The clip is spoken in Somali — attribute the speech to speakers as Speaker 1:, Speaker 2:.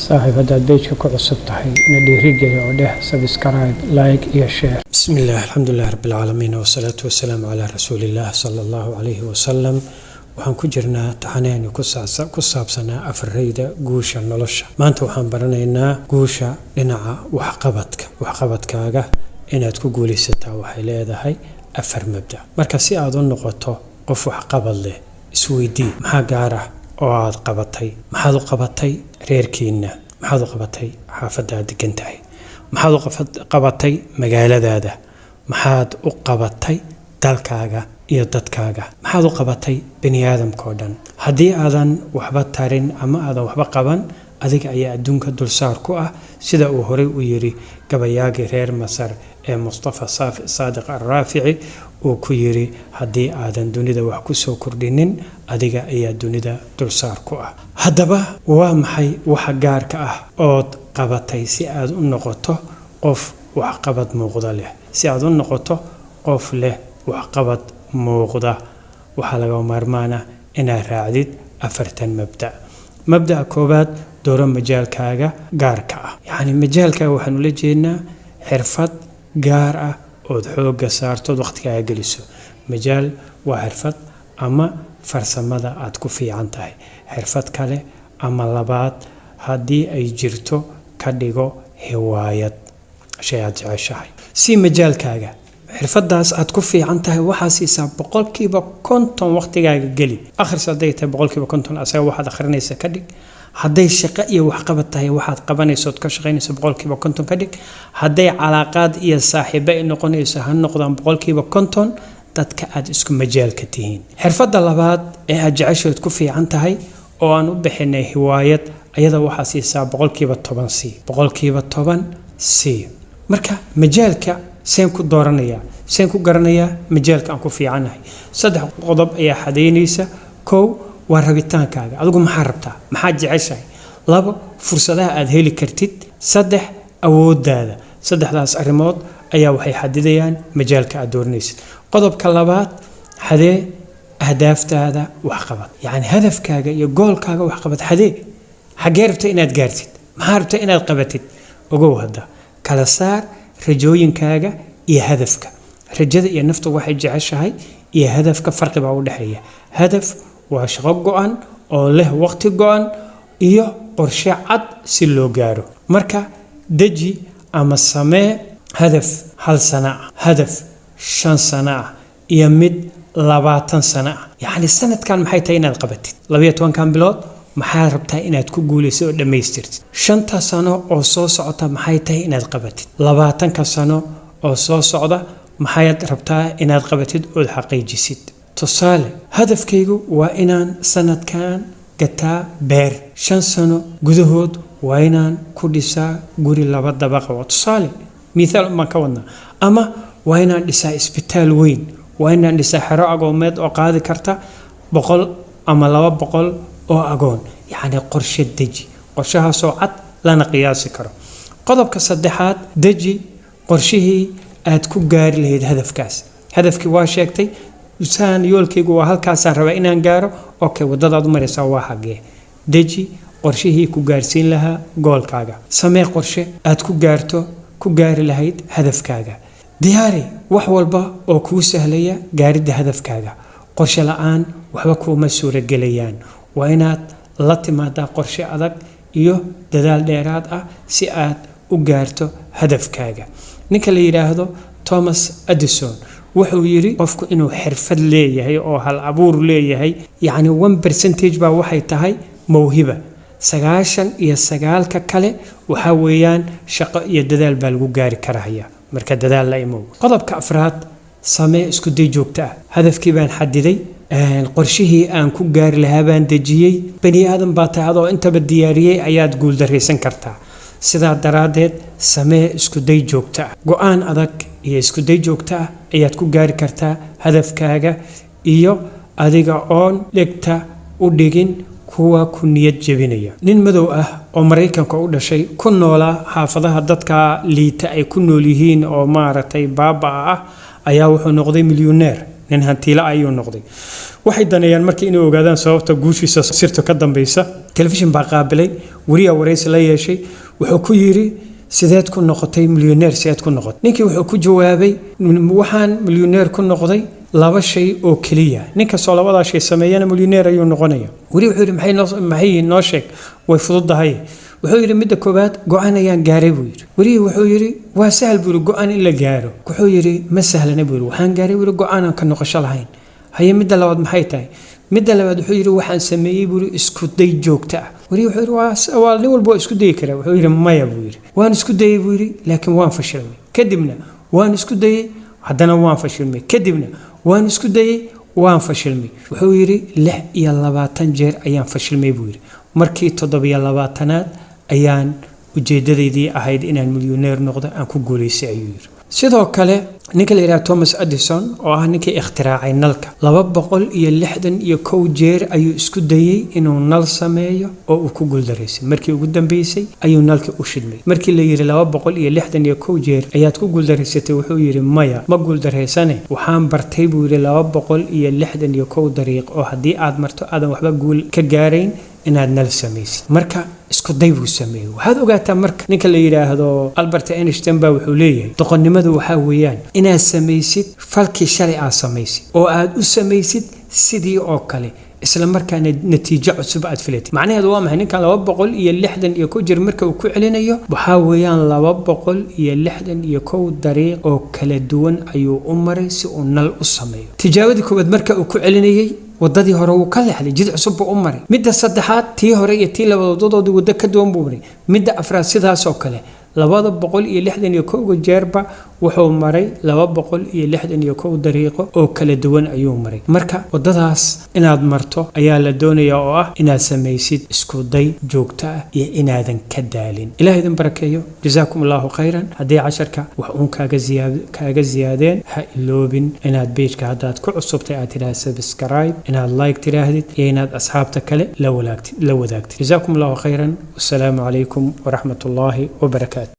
Speaker 1: صاحب هذا البيج كعصب تحي ندي رجلي وده سبسكرايب لايك يا شير. بسم الله الحمد لله رب العالمين والصلاة والسلام على رسول الله صلى الله عليه وسلم. waxaan ku jirnaa taxaneen ku saabsanaa afareyda guusha nolosha. Maanta waxaan baranaynaa guusha dhinaca waxqabadkaaga inaad ku guulaysataa waxay leedahay afar mabda. Marka si aad u noqoto qof waxqabad leh, isweydii maxaa gaar ah oo aad qabatay? Maxaad u qabatay reerkiina? Maxaad u qabatay xaafadda degan tahay? Maxaad u qabatay magaaladaada? Maxaad u qabatay dalkaaga iyo dadkaaga? Maxaad u qabatay bini'aadamka dhan? Haddii aadan waxba tarin ama aadan waxba qaban, adiga ayaa adduunka dulsaar ku ah, sida uu horey u yiri gabayaagii reer Masar ee Mustafa Sadiq Ar-Rafici uu ku yiri haddii aadan dunida wax ku soo kordhinin, adiga ayaa dunida dulsaar ku ah. Haddaba waa maxay waxa gaarka ah ood qabatay si aad u noqoto qof waxqabad muuqda leh? Si aad u noqoto qof leh waxqabad muuqda, waxaa laga maarmaana inaad raacdid afartan mabda. Mabda koobaad, dooro majaalkaaga gaarka ah. Yacni majaalkaaga waxaan ula jeednaa xirfad gaar ah ood xoogga saartood waqtigaaga geliso. Majaal waa xirfad ama farsamada aad ku fiican tahay. Xirfad kale ama labaad haddii ay jirto ka dhigo hiwaayad, shay aad jeceshahay. Si majaalkaaga xirfadaas aad ku fiican tahay waxaa siisaa 50% waqtigaaga geli. Akhris haday tahay 50% asaga waxaad akhrinaysa ka dhig. Hadday shaqo iyo waxqabad tahay waxaad qabanayso ka shaqaynayso 50% ka dhig. Hadday calaaqaad iyo saaxiibo ay noqonayso ha noqdaan 50% dadka aad isku majaalka tihiin. Xirfadda labaad ee aad jeceshahay ku fiican tahay oo aan u bixinay hiwaayad, ayada waxaa siisaa 10% C. Marka majaalka seen ku dooranaya, seen ku garanaya majaalka aan ku fiicanahay. Saddex qodob ayaa xadeynaysa. Kow waa rabitaankaaga, adigu maxaa rabtaa? Maxaad jeceshahay? Labo, fursadaha aad heli kartid. Saddex, awooddaada. Saddexdaas arrimood ayaa waxay xadidayaan majaalka aad dooranaysid. Qodobka labaad, xadee ahdaaftaada waxqabad. Yacni hadafkaaga iyo goolkaaga waxqabad xadee. Xagee rabtaa inaad gaartid? Maxaa rabtaa inaad qabatid? Ogow hadda kala saar rajooyinkaaga iyo hadafka. Rajada iyo naftu waxay jeceshahay iyo hadafka farqi baa u dhaxeeya. Hadaf waa shaqo go'an oo leh waqti go'an iyo qorshe cad si loo gaaro. Marka deji ama samee hadaf 1 sano ah, hadaf 5 sano ah iyo mid 20 sano ah. Yacni sanadkan maxay tahay inaad qabatid? 12 bilood maxaad rabtaa inaad ku guulayso oo dhamaystirtid? 5 sano oo soo socota maxay tahay inaad qabatid? 20 sano oo soo socda maxaad rabtaa inaad qabatid oo xaqiijisid? Tusaale, hadafkaygu waa inaan sanadkan gataa beer. 5 sano gudahood waa inaan ku dhisaa guri 2 dabaq oo tusaale miisaal ma ka wadna. Ama waa inaan dhisaa isbitaal weyn, waa inaan dhisaa xero agoomeed oo qaadi karta 100 ama 200 oo agoon. Yacni qorshe deji, qorshahaasoo cad lana qiyaasi karo. Qodobka saddexaad, deji qorshihii aad ku gaari lahayd hadafkaas. Hadafkii waa sheegtay, usaan yoolkaygu waa halkaasaan rabaa inaan gaaro. Okay, wadadaad u maraysaa waa xagee? Deji qorshihii ku gaarsiin lahaa goolkaaga. Samee qorshe aad ku gaari lahayd hadafkaaga. Diyaari wax walba oo kuu sahlaya gaaridda hadafkaaga. Qorshe la'aan waxba kuma suuragelayaan. Waa inaad la timaadaa qorshe adag iyo dadaal dheeraad ah si aad u gaarto hadafkaaga. Ninka la yiraahdo Thomas Edison wuxuu yiri qofku inuu xirfad leeyahay oo hal abuur leeyahay, yacni 1% baa waxay tahay mawhiba. 99 kale waxa weeyaan shaqo iyo dadaal baa lagu gaari karaa. Marka dadaal la imo. Qodobka afraad, samee isku day joogto ah. Hadafkii baan xadiday, qorshihii aan ku gaari lahaa baan dejiyay. Bani aadam baa tahay adoo intaba diyaariyay ayaad guul dareysan kartaa. Sidaa daraadeed samee isku day joogto ah. Go'aan adag iyo isku day joogto ah ayaad ku gaari kartaa hadafkaaga iyo adiga oon dhegta u dhigin kuwa ku niyad jebinaya. Nin madow ah oo Mareykanka u dhashay, ku noolaa xaafadaha dadka liita ay ku nool yihiin oo maaragtay baaba ah, ayaa wuxuu noqday milyaneer. nin hantiila ayuu noqday waxay daneeyaan markii inay ogaadaan sababta guushiisa sirta ka dambaysa telefishin baa qaabilay wariya waraysi la yeeshay wuxuu ku yiri sideed ku noqotay milyaneer sideed ku noqotay ninkii wuxuu ku jawaabay waxaan milyaneer ku noqday laba shay oo kaliya ninka soo labada shay sameeyana milyaneer ayuu noqonaya wari wuxuu yiri maxay noo sheeg way fududahay wuxuu yiri midda koobaad go'aan ayaan gaaray buu yiri wari wuxuu yiri waa sahal buu go'aan in la gaaro wuxuu yiri ma sahlana buu waxaan gaaray wari go'aan ka noqosho lahayn haye midda labaad maxay tahay midda labaad wuxuu yiri waxaan sameeyay buu isku day joogta wari wuxuu yiri waa nin walba isku day kara wuxuu yiri maya buu yiri waan isku dayay buu yiri laakiin waan fashilmay kadibna waan isku dayay haddana waan fashilmay kadibna waan isku dayay waan fashilmay wuxuu yiri 26 jeer ayaan fashilmay buu yiri markii 27aad ayaan ujeedadaydii ahayd inaan milyaneer noqdo aan ku guuleysay ayuu yiri sidoo kale ninka la yiraahdo Thomas Edison oo ah ninkii ikhtiraacay nalka 261 jeer ayuu isku dayay inuu nal sameeyo oo uu ku guuldareysay markii ugu dambeysay ayuu nalka u shidmay markii la yiri 261 jeer ayaad ku guuldareysatay wuxuu yiri maya ma guuldareysane waxaan bartay buu yiri 261 dariiq oo haddii aad marto aadan waxba guul ka gaarayn inaad nal samaysid marka isku day buu sameeyay waxaad ogaataa marka ninka la yiraahdo Albert Einstein baa wuxuu leeyahay doqonnimadu waxa weeyaan inaad samaysid falkii shalay aad samaysid oo aad u samaysid sidii oo kale isla markaana natiijo cusub aad filatay macnaheedu waa maxay ninkan 261 jeer marka uu ku celinayo waxa weeyaan 261 dariiq oo kala duwan ayuu u maray si uu nal u sameeyo tijaabadii koobaad marka uu ku celinayay wadadii hore uu ka leexday jid cusub u maray midda saddexaad tii hore iyo tii labadoodii wada ka duwan buu maray midda afraad sidaas oo kale 261 jeerba wuxuu maray 261 dariiqo oo kala duwan ayuu maray marka wadadaas inaad marto ayaa la doonayaa oo ah inaad samaysid isku day joogto ah iyo inaadan ka daalin ilaahay idin barakeeyo jazaakumullahu khayran hadii casharka wax uun kaaga ziyaadeen ha iloobin inaad page-ka hadaad ku cusubtay aad tiraahdo subscribe inaad like tiraahdid iyo inaad asxaabta kale la wadaagtid jazaakumullahu khayran wassalaamu calaykum waraxmatullaahi wabarakaatu